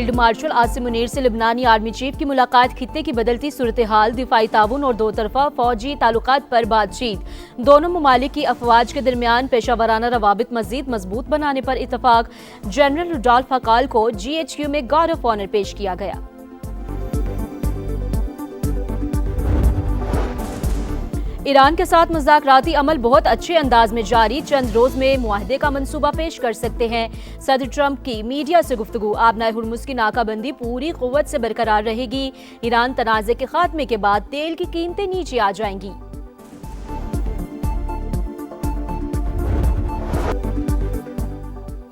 Field marshal Asim Munir سے لبنانی army chief کی ملاقات، خطے کی بدلتی صورتحال، دفاعی تعاون اور دو طرفہ فوجی تعلقات پر بات چیت۔ دونوں ممالک کی افواج کے درمیان پیشہ ورانہ روابط مزید مضبوط بنانے پر اتفاق۔ جنرل روڈالف حقال کو GHQ میں گارڈ آف آنر پیش کیا گیا۔ ایران کے ساتھ مذاکراتی عمل بہت اچھے انداز میں جاری، چند روز میں معاہدے کا منصوبہ پیش کر سکتے ہیں۔ صدر ٹرمپ کی میڈیا سے گفتگو، آبنائے ہرمز کی ناکہ بندی پوری قوت سے برقرار رہے گی۔ ایران تنازع کے خاتمے کے بعد تیل کی قیمتیں نیچے آ جائیں گی۔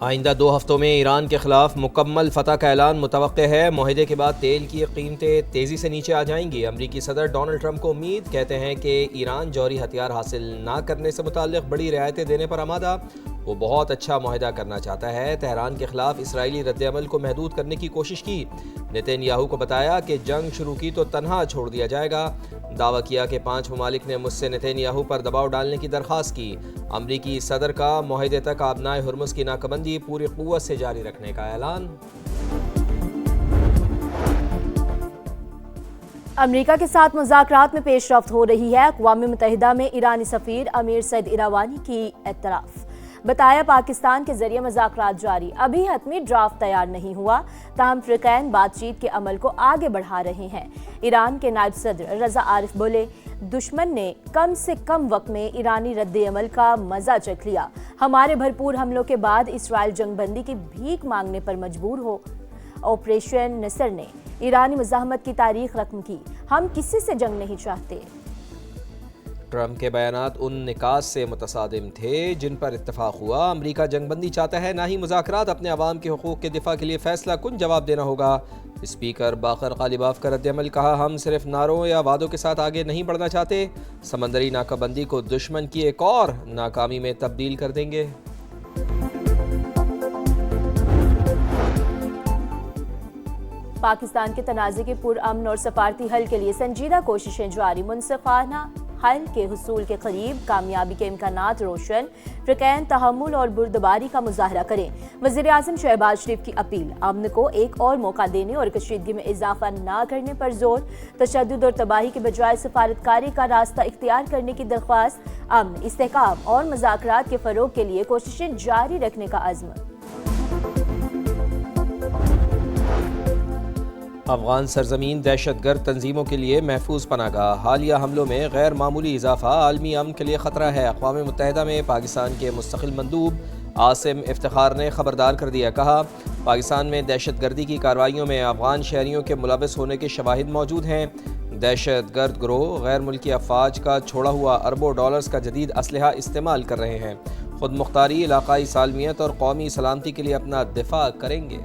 آئندہ 2 ہفتوں میں ایران کے خلاف مکمل فتح کا اعلان متوقع ہے۔ معاہدے کے بعد تیل کی قیمتیں تیزی سے نیچے آ جائیں گی۔ امریکی صدر ڈونلڈ ٹرمپ کو امید، کہتے ہیں کہ ایران جوہری ہتھیار حاصل نہ کرنے سے متعلق بڑی رعایتیں دینے پر آمادہ۔ وہ بہت اچھا معاہدہ کرنا چاہتا ہے۔ تہران کے خلاف اسرائیلی رد عمل کو محدود کرنے کی کوشش کی۔ نتن یاہو کو بتایا کہ جنگ شروع کی تو تنہا چھوڑ دیا جائے گا۔ دعویٰ کیا کہ 5 ممالک نے مجھ سے نتن یاہو پر دباؤ ڈالنے کی درخواست کی۔ امریکی صدر کا معاہدے تک آبنائے ہرمز کی ناکہ بندی پوری قوت سے جاری رکھنے کا اعلان۔ امریکہ کے ساتھ مذاکرات میں پیش رفت ہو رہی ہے۔ اقوام متحدہ میں ایرانی سفیر امیر سعد ایراوانی کی اعتراف، بتایا پاکستان کے ذریعے مذاکرات جاری، ابھی حتمی ڈرافٹ تیار نہیں ہوا، تاہم فریقین بات چیت کے عمل کو آگے بڑھا رہے ہیں۔ ایران کے نائب صدر رضا عارف بولے، دشمن نے کم سے کم وقت میں ایرانی رد عمل کا مزہ چکھ لیا۔ ہمارے بھرپور حملوں کے بعد اسرائیل جنگ بندی کی بھیک مانگنے پر مجبور ہو۔ آپریشن نصر نے ایرانی مزاحمت کی تاریخ رقم کی، ہم کسی سے جنگ نہیں چاہتے۔ ٹرمپ کے بیانات ان نکات سے متصادم تھے جن پر اتفاق ہوا۔ امریکہ جنگ بندی چاہتا ہے، نہ ہی مذاکرات۔ اپنے عوام کے حقوق کے دفاع کے لیے فیصلہ کن جواب دینا ہوگا۔ اسپیکر باقر غالباف کا رد عمل، کہا ہم صرف نعروں یا وعدوں کے ساتھ آگے نہیں بڑھنا چاہتے، سمندری ناکہ بندی کو دشمن کی ایک اور ناکامی میں تبدیل کر دیں گے۔ پاکستان کے تنازع کے پرامن اور سفارتی حل کے لیے سنجیدہ کوششیں جاری، منصفانہ حل کے حصول کے قریب، کامیابی کے امکانات روشن، فریقین تحمل اور بردباری کا مظاہرہ کریں۔ وزیر اعظم شہباز شریف کی اپیل، امن کو ایک اور موقع دینے اور کشیدگی میں اضافہ نہ کرنے پر زور، تشدد اور تباہی کے بجائے سفارتکاری کا راستہ اختیار کرنے کی درخواست، امن، استحکام اور مذاکرات کے فروغ کے لیے کوششیں جاری رکھنے کا عزم۔ افغان سرزمین دہشت گرد تنظیموں کے لیے محفوظ پناہ گاہ، حالیہ حملوں میں غیر معمولی اضافہ عالمی امن کے لیے خطرہ ہے۔ اقوام متحدہ میں پاکستان کے مستقل مندوب عاصم افتخار نے خبردار کر دیا، کہا پاکستان میں دہشت گردی کی کارروائیوں میں افغان شہریوں کے ملوث ہونے کے شواہد موجود ہیں۔ دہشت گرد گروہ غیر ملکی افواج کا چھوڑا ہوا اربوں ڈالرز کا جدید اسلحہ استعمال کر رہے ہیں، خود مختاری، علاقائی سالمیت اور قومی سلامتی کے لیے اپنا دفاع کریں گے۔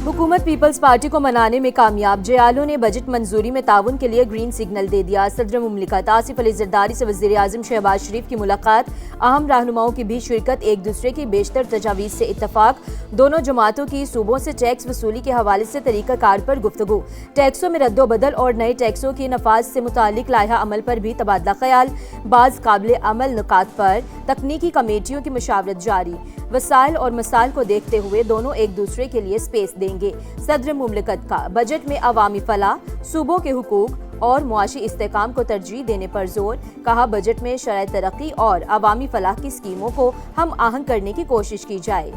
حکومت پیپلز پارٹی کو منانے میں کامیاب، جیالو نے بجٹ منظوری میں تعاون کے لیے گرین سگنل دے دیا۔ صدر مملکت آصف علی زرداری سے وزیر اعظم شہباز شریف کی ملاقات، اہم رہنماؤں کی بھی شرکت، ایک دوسرے کی بیشتر تجاویز سے اتفاق، دونوں جماعتوں کی صوبوں سے ٹیکس وصولی کے حوالے سے طریقہ کار پر گفتگو، ٹیکسوں میں رد و بدل اور نئے ٹیکسوں کی نفاذ سے متعلق لائحہ عمل پر بھی تبادلہ خیال، بعض قابل عمل نکات پر تکنیکی کمیٹیوں کی مشاورت جاری، وسائل اور مسائل کو دیکھتے ہوئے دونوں ایک دوسرے کے لیے سپیس دیں گے۔ صدر مملکت کا بجٹ میں عوامی فلاح، صوبوں کے حقوق اور معاشی استحکام کو ترجیح دینے پر زور، کہا بجٹ میں شرح ترقی اور عوامی فلاح کی اسکیموں کو ہم آہنگ کرنے کی کوشش کی جائے۔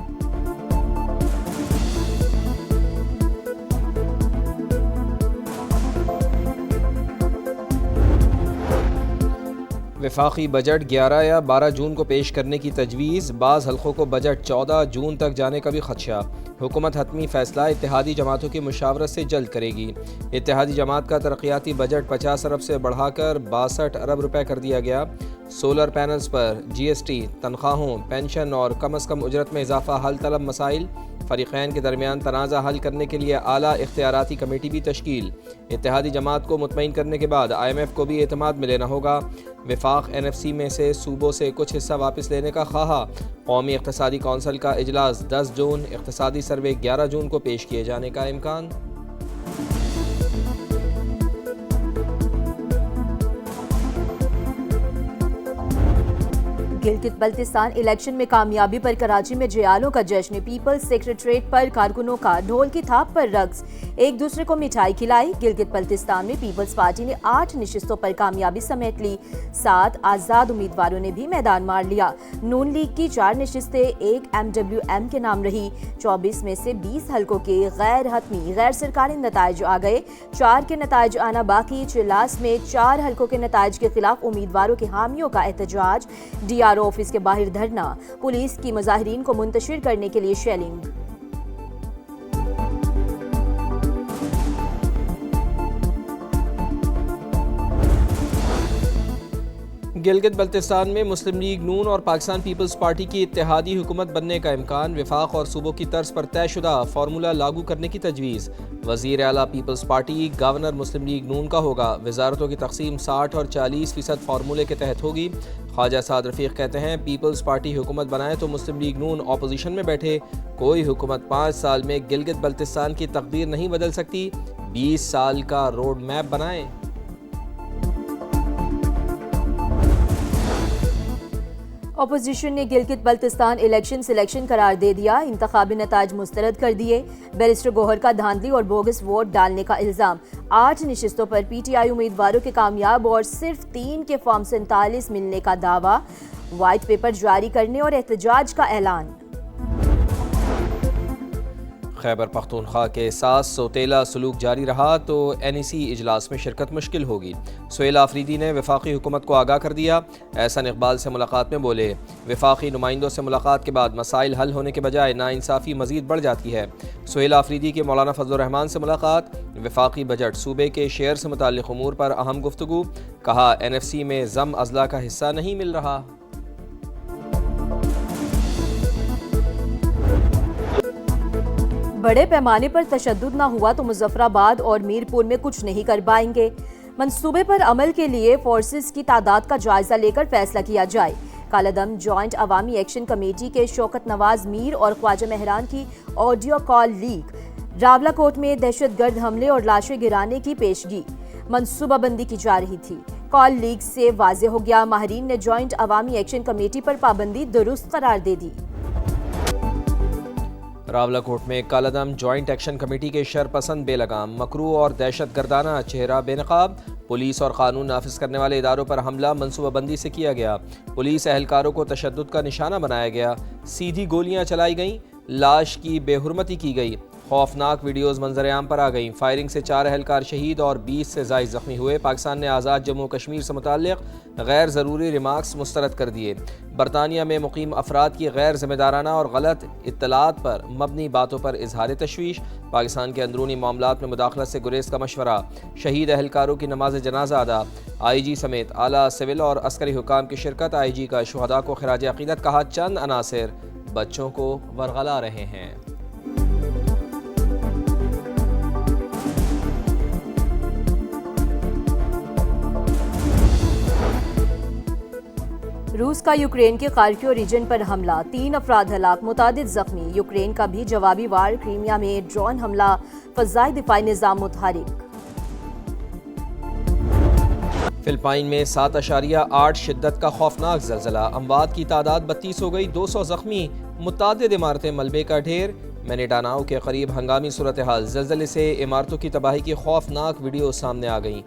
وفاقی بجٹ 11 یا 12 جون کو پیش کرنے کی تجویز، بعض حلقوں کو بجٹ 14 جون تک جانے کا بھی خدشہ۔ حکومت حتمی فیصلہ اتحادی جماعتوں کی مشاورت سے جلد کرے گی۔ اتحادی جماعت کا ترقیاتی بجٹ 50 ارب سے بڑھا کر 62 ارب روپے کر دیا گیا۔ سولر پینلز پر GST، تنخواہوں، پینشن اور کم از کم اجرت میں اضافہ، حل طلب مسائل، فریقین کے درمیان تنازع حل کرنے کے لیے اعلیٰ اختیاراتی کمیٹی بھی تشکیل۔ اتحادی جماعت کو مطمئن کرنے کے بعد IMF کو بھی اعتماد میں لینا ہوگا۔ وفاق NFC میں سے صوبوں سے کچھ حصہ واپس لینے کا خواہاں۔ قومی اقتصادی کونسل کا اجلاس 10 جون، اقتصادی سروے 11 جون کو پیش کیے جانے کا امکان۔ گلگت بلتستان الیکشن میں کامیابی پر کراچی میں جیالوں کا جشن، پیپلز سیکریٹریٹ پر کارکنوں کا ڈھول کی تھاپ پر رقص، ایک دوسرے کو مٹھائی کھلائی۔ گلگت بلتستان میں پیپلز پارٹی نے 8 نشستوں پر کامیابی سمیٹ لی، 7 آزاد امیدواروں نے بھی میدان مار لیا۔ نون لیگ کی 4 نشستیں ایک MWM کے نام رہی، 24 میں سے 20 حلقوں کے غیر حتمی غیر سرکاری نتائج آ گئے، 4 کے نتائج آنا باقی۔ چلاس میں 4 حلقوں کے نتائج کے خلاف امیدواروں کے حامیوں کا احتجاج، DRO آفس کے باہر دھرنا، پولیس کی مظاہرین کو منتشر کرنے کے لیے شیلنگ۔ گلگت بلتستان میں مسلم لیگ نون اور پاکستان پیپلز پارٹی کی اتحادی حکومت بننے کا امکان، وفاق اور صوبوں کی طرز پر طے شدہ فارمولہ لاگو کرنے کی تجویز۔ وزیر اعلیٰ پیپلز پارٹی گورنر مسلم لیگ نون کا ہوگا، وزارتوں کی تقسیم 60 اور 40% فارمولے کے تحت ہوگی۔ خواجہ سعد رفیق کہتے ہیں پیپلز پارٹی حکومت بنائے تو مسلم لیگ نون اپوزیشن میں بیٹھے، کوئی حکومت 5 سال میں گلگت بلتستان کی تقدیر نہیں بدل سکتی، 20 سال کا روڈ میپ بنائیں۔ اپوزیشن نے گلگت بلتستان الیکشن سلیکشن قرار دے دیا، انتخابی نتائج مسترد کر دیے۔ بیرسٹر گوہر کا دھاندلی اور بوگس ووٹ ڈالنے کا الزام، 8 نشستوں پر PTI امیدواروں کے کامیاب اور صرف 3 کے فارم 47 ملنے کا دعویٰ، وائٹ پیپر جاری کرنے اور احتجاج کا اعلان۔ خیبر پختونخوا کے ساتھ سوتیلا سلوک جاری رہا تو NEC اجلاس میں شرکت مشکل ہوگی۔ سہیل آفریدی نے وفاقی حکومت کو آگاہ کر دیا، احسن اقبال سے ملاقات میں بولے وفاقی نمائندوں سے ملاقات کے بعد مسائل حل ہونے کے بجائے ناانصافی مزید بڑھ جاتی ہے۔ سہیل آفریدی کی مولانا فضل الرحمان سے ملاقات، وفاقی بجٹ صوبے کے شیئر سے متعلق امور پر اہم گفتگو، کہا NFC میں ضم اضلاع کا حصہ نہیں مل رہا۔ بڑے پیمانے پر تشدد نہ ہوا تو مظفر آباد اور میر پور میں کچھ نہیں کر پائیں گے، منصوبے پر عمل کے لیے فورسز کی تعداد کا جائزہ لے کر فیصلہ کیا جائے۔ کالعدم جوائنٹ عوامی ایکشن کمیٹی کے شوکت نواز میر اور خواجہ مہران کی آڈیو کال لیک، راولاکوٹ میں دہشت گرد حملے اور لاشیں گرانے کی پیشگی، منصوبہ بندی کی جا رہی تھی۔ کال لیک سے واضح ہو گیا ماہرین نے جوائنٹ عوامی ایکشن کمیٹی پر پابندی درست قرار دے دی۔ راولاکوٹ میں کالعدم جوائنٹ ایکشن کمیٹی کے شرپسند بے لگام، مکروہ اور دہشت گردانہ چہرہ بے نقاب، پولیس اور قانون نافذ کرنے والے اداروں پر حملہ منصوبہ بندی سے کیا گیا، پولیس اہلکاروں کو تشدد کا نشانہ بنایا گیا، سیدھی گولیاں چلائی گئیں، لاش کی بے حرمتی کی گئی، خوفناک ویڈیوز منظر عام پر آ گئیں، فائرنگ سے 4 اہلکار شہید اور 20 سے زائد زخمی ہوئے۔ پاکستان نے آزاد جموں و کشمیر سے متعلق غیر ضروری ریمارکس مسترد کر دیے۔ برطانیہ میں مقیم افراد کی غیر ذمہ دارانہ اور غلط اطلاعات پر مبنی باتوں پر اظہار تشویش، پاکستان کے اندرونی معاملات میں مداخلت سے گریز کا مشورہ، شہید اہلکاروں کی نماز جنازہ ادا، IG سمیت اعلیٰ سول اور عسکری حکام کی شرکت، IG کا شہداء کو خراج عقیدت، کہا چند عناصر بچوں کو ورغلا رہے ہیں۔ روس کا یوکرین کے خارکیو ریجن پر حملہ، 3 افراد ہلاک، متعدد زخمی، یوکرین کا بھی جوابی وار، کرائمیا میں ڈرون حملہ، فضائی دفاعی نظام متحرک۔ فلپائن میں 7.8 شدت کا خوفناک زلزلہ، اموات کی تعداد 32 ہو گئی، 200 زخمی، متعدد عمارتیں ملبے کا ڈھیر۔ مینڈاناؤ کے قریب ہنگامی صورتحال، زلزلے سے عمارتوں کی تباہی کی خوفناک ویڈیو سامنے آ گئیں۔